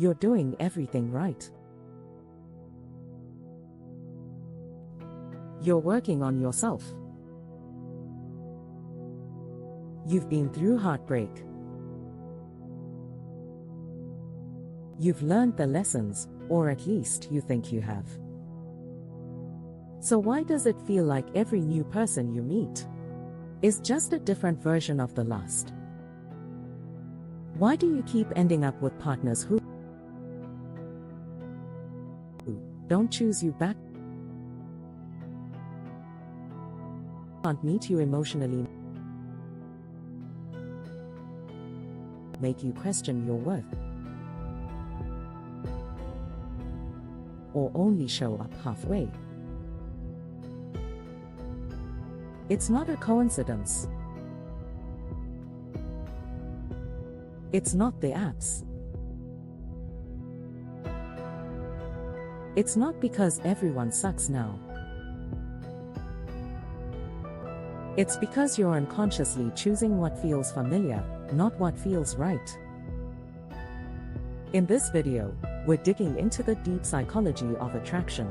You're doing everything right. You're working on yourself. You've been through heartbreak. You've learned the lessons, or at least you think you have. So why does it feel like every new person you meet is just a different version of the last? Why do you keep ending up with partners who don't choose you back, can't meet you emotionally, make you question your worth, or only show up halfway? It's not a coincidence. It's not the apps. It's not because everyone sucks now. It's because you're unconsciously choosing what feels familiar, not what feels right. In this video, we're digging into the deep psychology of attraction.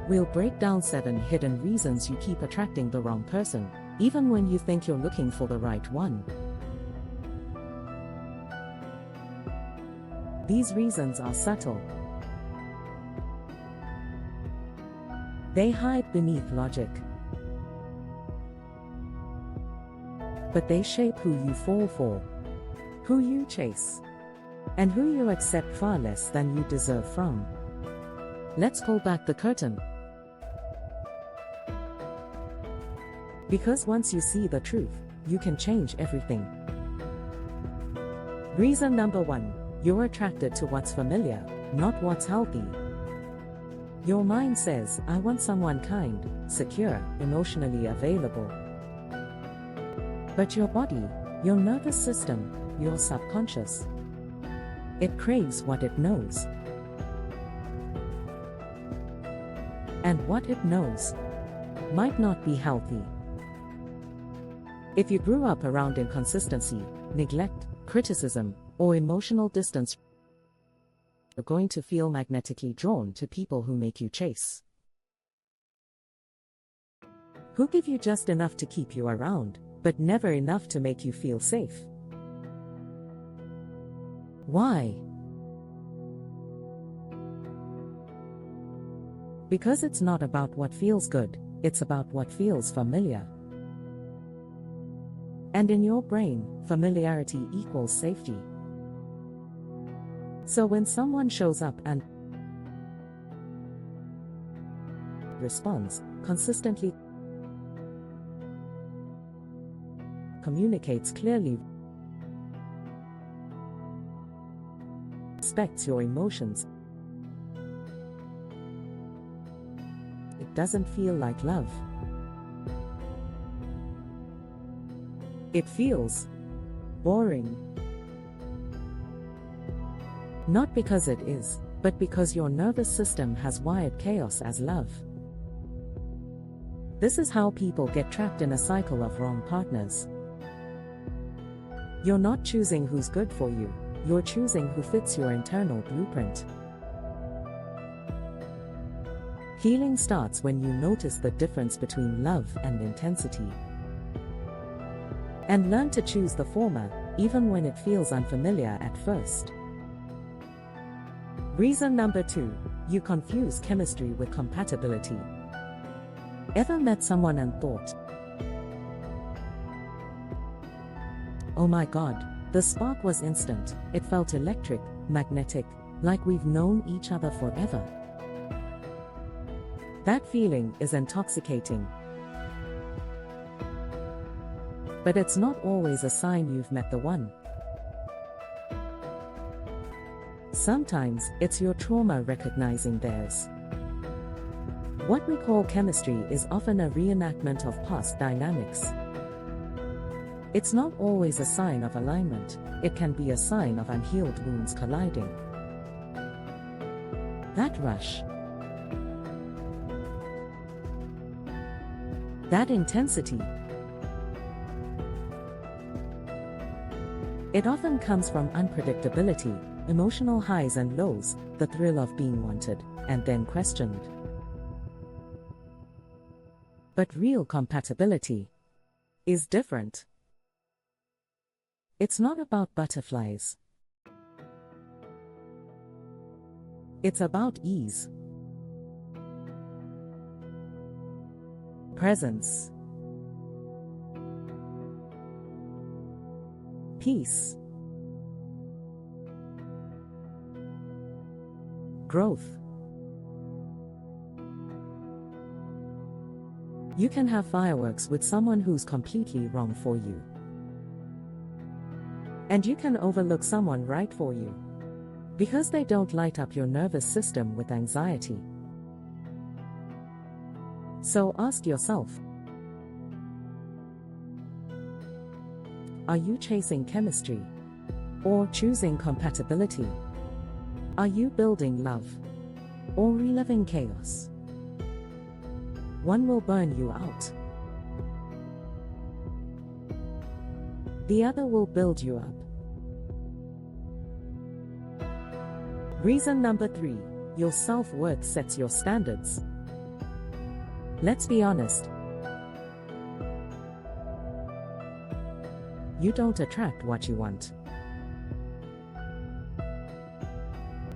We'll break down 7 hidden reasons you keep attracting the wrong person, even when you think you're looking for the right one. These reasons are subtle. They hide beneath logic. But they shape who you fall for, who you chase, and who you accept far less than you deserve from. Let's pull back the curtain. Because once you see the truth, you can change everything. Reason number 1. You're attracted to what's familiar, not what's healthy. Your mind says, I want someone kind, secure, emotionally available. But your body, your nervous system, your subconscious, it craves what it knows. And what it knows might not be healthy. If you grew up around inconsistency, neglect, criticism, or emotional distance, you're going to feel magnetically drawn to people who make you chase, who give you just enough to keep you around, but never enough to make you feel safe. Why? Because it's not about what feels good, it's about what feels familiar. And in your brain, familiarity equals safety. So when someone shows up and responds, consistently communicates clearly, respects your emotions, it doesn't feel like love. It feels boring. Not because it is, but because your nervous system has wired chaos as love. This is how people get trapped in a cycle of wrong partners. You're not choosing who's good for you, you're choosing who fits your internal blueprint. Healing starts when you notice the difference between love and intensity. And learn to choose the former, even when it feels unfamiliar at first. Reason number 2. You confuse chemistry with compatibility. Ever met someone and thought, oh my god, the spark was instant, it felt electric, magnetic, like we've known each other forever? That feeling is intoxicating. But it's not always a sign you've met the one. Sometimes it's your trauma recognizing theirs. What we call chemistry is often a reenactment of past dynamics. It's not always a sign of alignment, it can be a sign of unhealed wounds colliding. That rush, that intensity, it often comes from unpredictability, emotional highs and lows, the thrill of being wanted, and then questioned. But real compatibility is different. It's not about butterflies. It's about ease, presence, peace, growth. You can have fireworks with someone who's completely wrong for you. And you can overlook someone right for you, because they don't light up your nervous system with anxiety. So ask yourself, are you chasing chemistry or choosing compatibility? Are you building love or reliving chaos? One will burn you out. The other will build you up. Reason number 3, your self-worth sets your standards. Let's be honest. You don't attract what you want.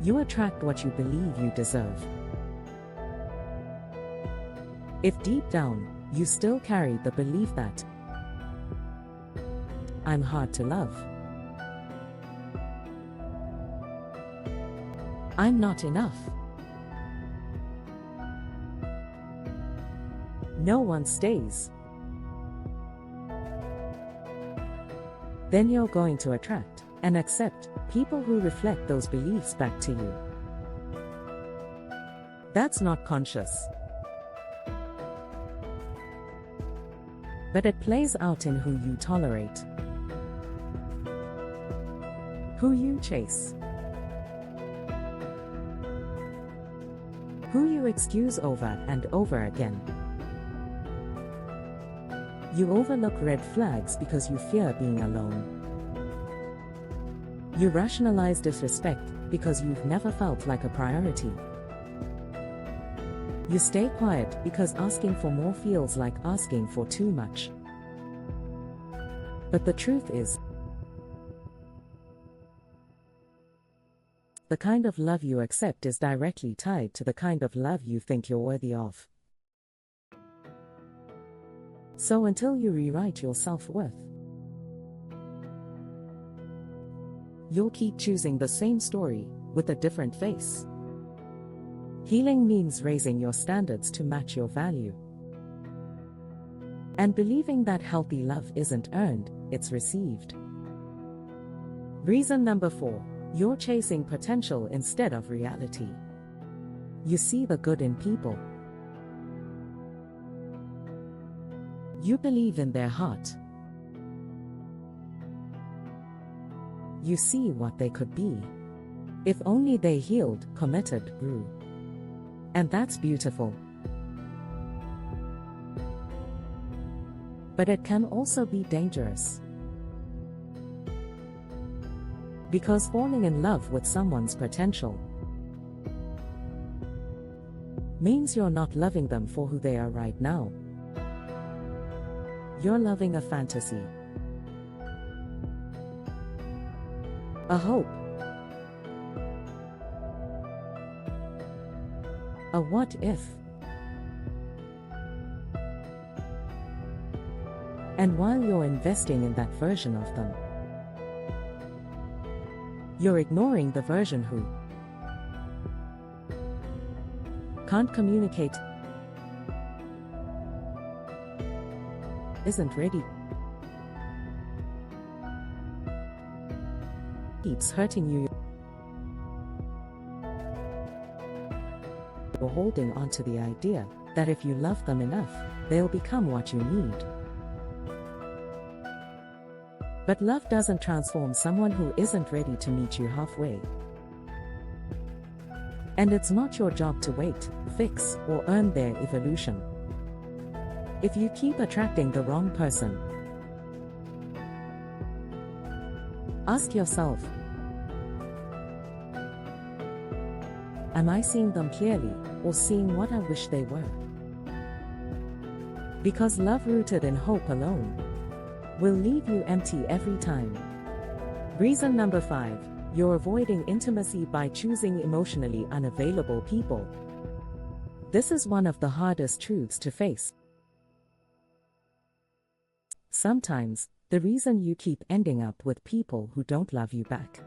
You attract what you believe you deserve. If deep down, you still carry the belief that I'm hard to love, I'm not enough, no one stays, then you're going to attract and accept people who reflect those beliefs back to you. That's not conscious, but it plays out in who you tolerate, who you chase, who you excuse over and over again. You overlook red flags because you fear being alone. You rationalize disrespect because you've never felt like a priority. You stay quiet because asking for more feels like asking for too much. But the truth is, the kind of love you accept is directly tied to the kind of love you think you're worthy of. So until you rewrite your self-worth, you'll keep choosing the same story with a different face. Healing means raising your standards to match your value, and believing that healthy love isn't earned, it's received. Reason number 4, you're chasing potential instead of reality. You see the good in people. You believe in their heart. You see what they could be if only they healed, committed, grew. And that's beautiful. But it can also be dangerous. Because falling in love with someone's potential means you're not loving them for who they are right now. You're loving a fantasy, a hope, a what if. And while you're investing in that version of them, you're ignoring the version who can't communicate, isn't ready, keeps hurting you. You're holding on to the idea that if you love them enough, they'll become what you need. But love doesn't transform someone who isn't ready to meet you halfway. And it's not your job to wait, fix, or earn their evolution. If you keep attracting the wrong person, ask yourself, Am I seeing them clearly, or seeing what I wish they were? Because love rooted in hope alone will leave you empty every time. Reason number 5. You're avoiding intimacy by choosing emotionally unavailable people. This is one of the hardest truths to face. Sometimes, the reason you keep ending up with people who don't love you back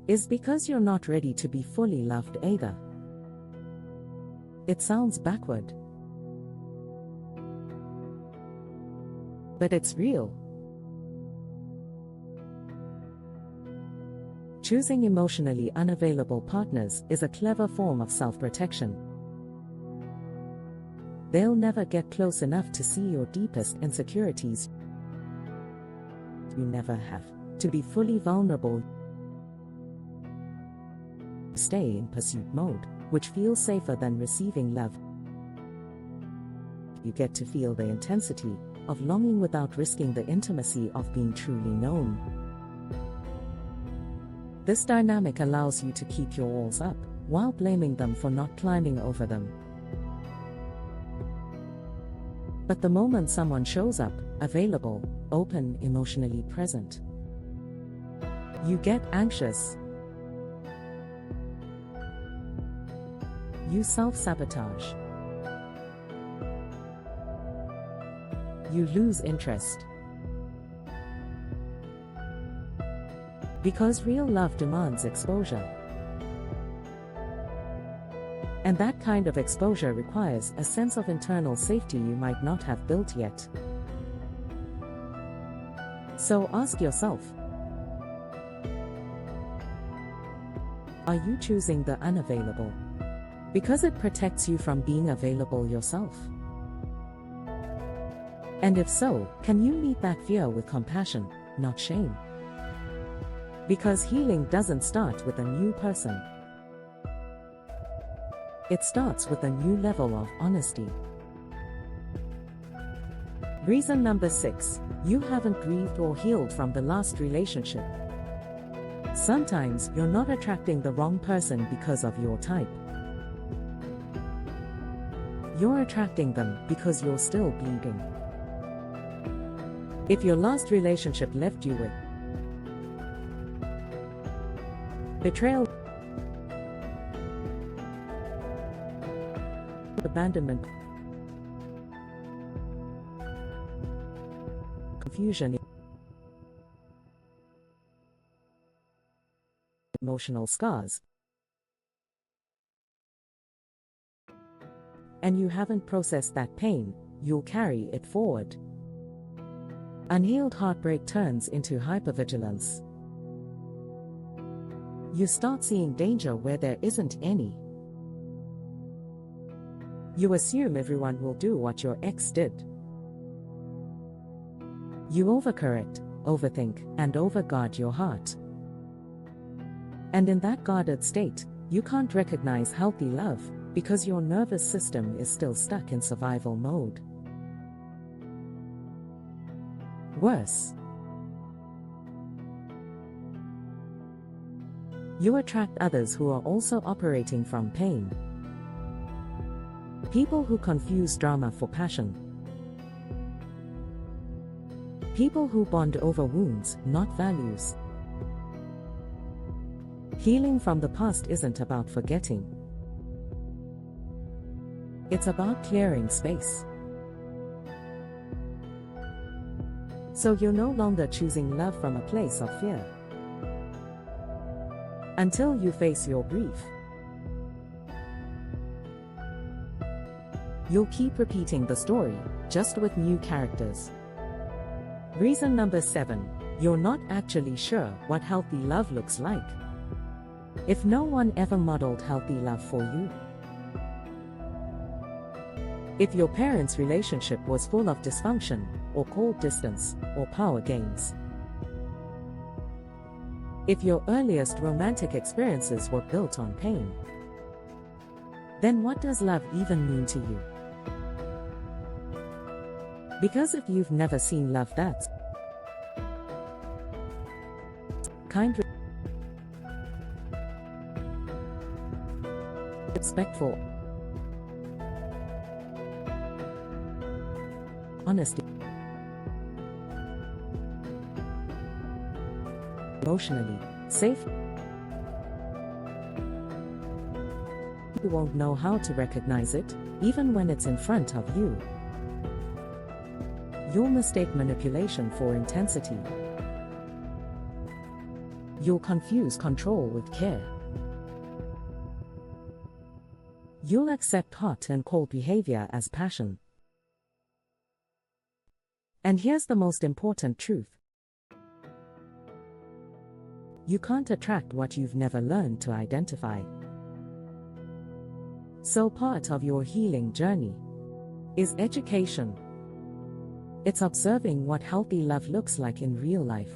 is because you're not ready to be fully loved either. It sounds backward, but it's real. Choosing emotionally unavailable partners is a clever form of self-protection. They'll never get close enough to see your deepest insecurities. You never have to be fully vulnerable. Stay in pursuit mode, which feels safer than receiving love. You get to feel the intensity of longing without risking the intimacy of being truly known. This dynamic allows you to keep your walls up, while blaming them for not climbing over them. But the moment someone shows up, available, open, emotionally present, you get anxious. You self-sabotage. You lose interest. Because real love demands exposure. And that kind of exposure requires a sense of internal safety you might not have built yet. So ask yourself, are you choosing the unavailable because it protects you from being available yourself? And if so, can you meet that fear with compassion, not shame? Because healing doesn't start with a new person. It starts with a new level of honesty. Reason number 6. You haven't grieved or healed from the last relationship. Sometimes you're not attracting the wrong person because of your type. You're attracting them because you're still bleeding. If your last relationship left you with betrayal, abandonment, confusion, emotional scars, and you haven't processed that pain, you'll carry it forward. Unhealed heartbreak turns into hypervigilance. You start seeing danger where there isn't any. You assume everyone will do what your ex did. You overcorrect, overthink, and overguard your heart. And in that guarded state, you can't recognize healthy love, because your nervous system is still stuck in survival mode. Worse, you attract others who are also operating from pain. People who confuse drama for passion. People who bond over wounds, not values. Healing from the past isn't about forgetting. It's about clearing space. So you're no longer choosing love from a place of fear. Until you face your grief, you'll keep repeating the story, just with new characters. Reason number 7. You're not actually sure what healthy love looks like. If no one ever modeled healthy love for you, if your parents' relationship was full of dysfunction, or cold distance, or power games, if your earliest romantic experiences were built on pain, then what does love even mean to you? Because if you've never seen love that's kind, respectful, honesty, emotionally safe. You won't know how to recognize it, even when it's in front of you. You'll mistake manipulation for intensity. You'll confuse control with care. You'll accept hot and cold behavior as passion. And here's the most important truth. You can't attract what you've never learned to identify. So part of your healing journey is education. It's observing what healthy love looks like in real life.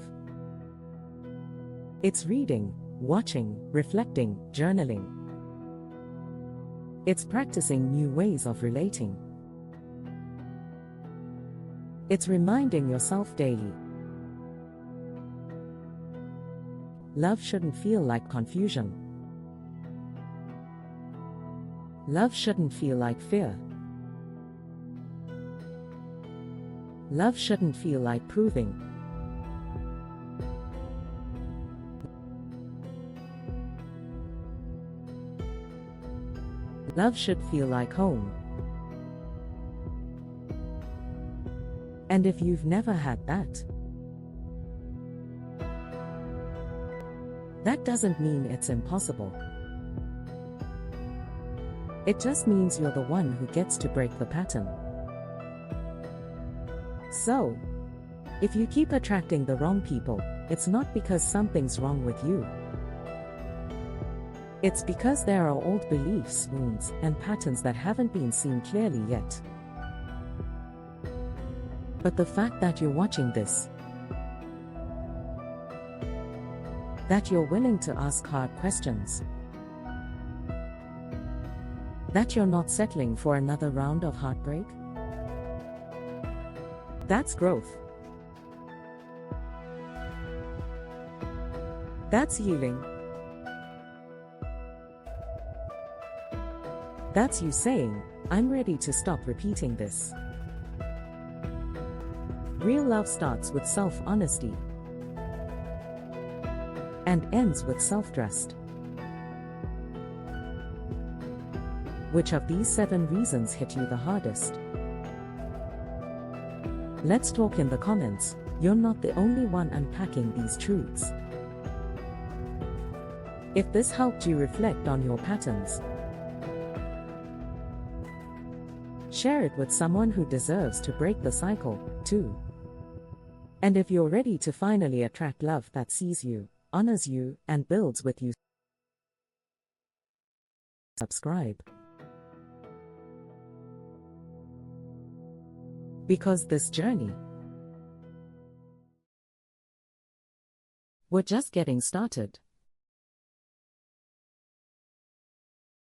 It's reading, watching, reflecting, journaling. It's practicing new ways of relating. It's reminding yourself daily. Love shouldn't feel like confusion. Love shouldn't feel like fear. Love shouldn't feel like proving. Love should feel like home. And if you've never had that, that doesn't mean it's impossible. It just means you're the one who gets to break the pattern. So, if you keep attracting the wrong people, it's not because something's wrong with you. It's because there are old beliefs, wounds, and patterns that haven't been seen clearly yet. But the fact that you're watching this, that you're willing to ask hard questions, that you're not settling for another round of heartbreak, that's growth. That's healing. That's you saying, I'm ready to stop repeating this. Real love starts with self-honesty and ends with self-trust. Which of these 7 reasons hit you the hardest? Let's talk in the comments. You're not the only one unpacking these truths. If this helped you reflect on your patterns, share it with someone who deserves to break the cycle, too. And if you're ready to finally attract love that sees you, honors you, and builds with you, subscribe. Because this journey, we're just getting started.